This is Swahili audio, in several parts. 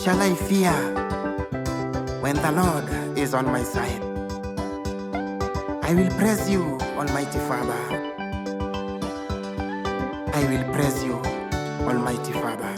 shall I fear when the Lord is on my side? I will praise you, Almighty Father. I will praise you, Almighty Father.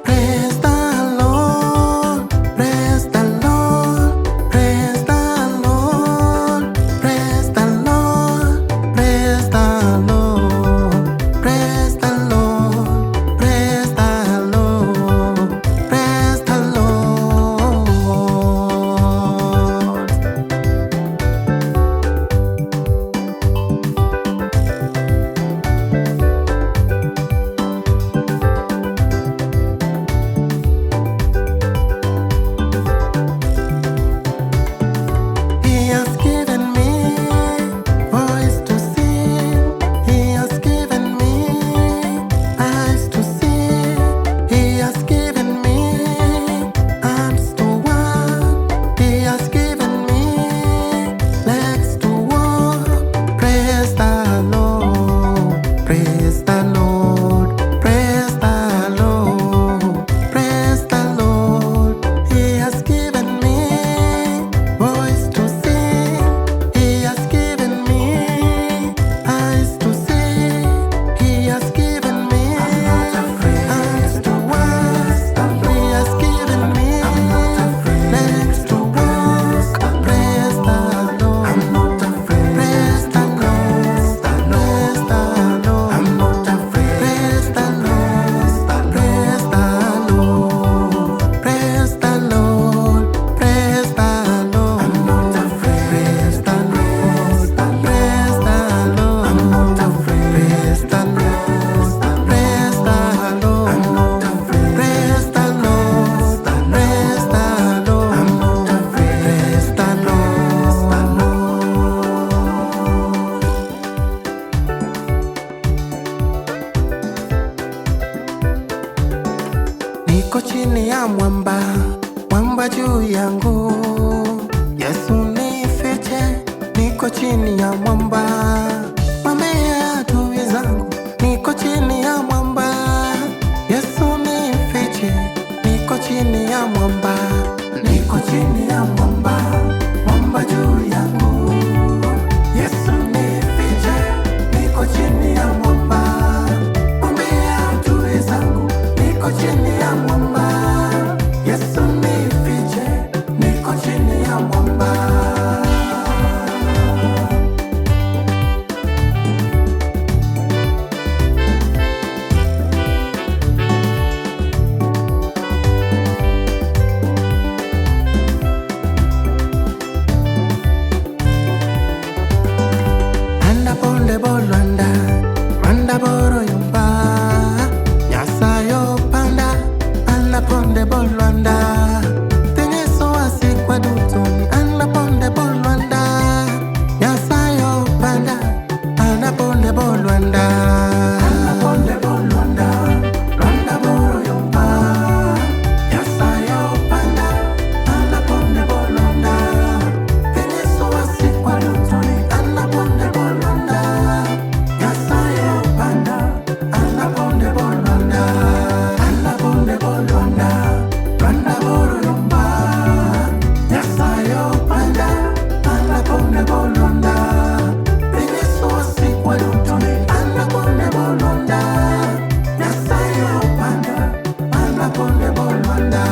Praise the Lord, praise the Lord, praise the Lord, praise the Lord, praise the Lord, praise the Lord, praise the Lord, praise the Lord. He has given me voice to sing. He has given me eyes to see. He has given me arms to walk. He has given me legs to walk. Praise the Lord. Praise the Lord. Praise the Lord. Praise the Lord. He has given me voice to sing. He has given me eyes to see. He has given me arms to walk. He has given me legs to walk. Praise the Lord. I'm not afraid. Praise the Lord. Praise the Lord. I'm not afraid. Praise the Lord. Praise the Lord. Praise the Lord. Praise the Lord. I'm not afraid. Praise the Lord. Praise the Lord. I'm not afraid. Praise the Lord. Praise the Lord. I'm not afraid. Praise the Lord. Praise the Lord. I'm not afraid. Praise the Lord. Niko chini ya mwamba, mwamba juu yangu. Yesu nifiche, niko chini ya mwamba. Mwambie adui zangu, niko chini ya mwamba. Yesu nifiche, niko chini ya mwamba. Niko chini ya mwamba, mwamba juu yangu. Yesu nifiche, niko chini ya mwamba. Mwambie adui zangu, niko chini ya mwamba. Yesu nifiche, niko chini ya mwamba. Anda ponde bolanda, anda boro yumba. Nyasayo panda, anda ponde bolanda. Tenyeso asikwa dutoni, anda ponde bolanda. Nyasayo panda, anda ponde bolanda. Anda ponde bolanda, anda boro yumba. Nyasayo panda, anda ponde bolanda. Tenyeso asikwa dutoni, anda ponde bolanda. Nyasayo panda, anda ponde bolanda. Anda ponde bolanda, anda boro yumba. Nyasayo panda, anda ponde bolanda. Tenyeso asikwa dutoni, anda ponde bolanda. Nyasayo panda, anda ponde bolanda.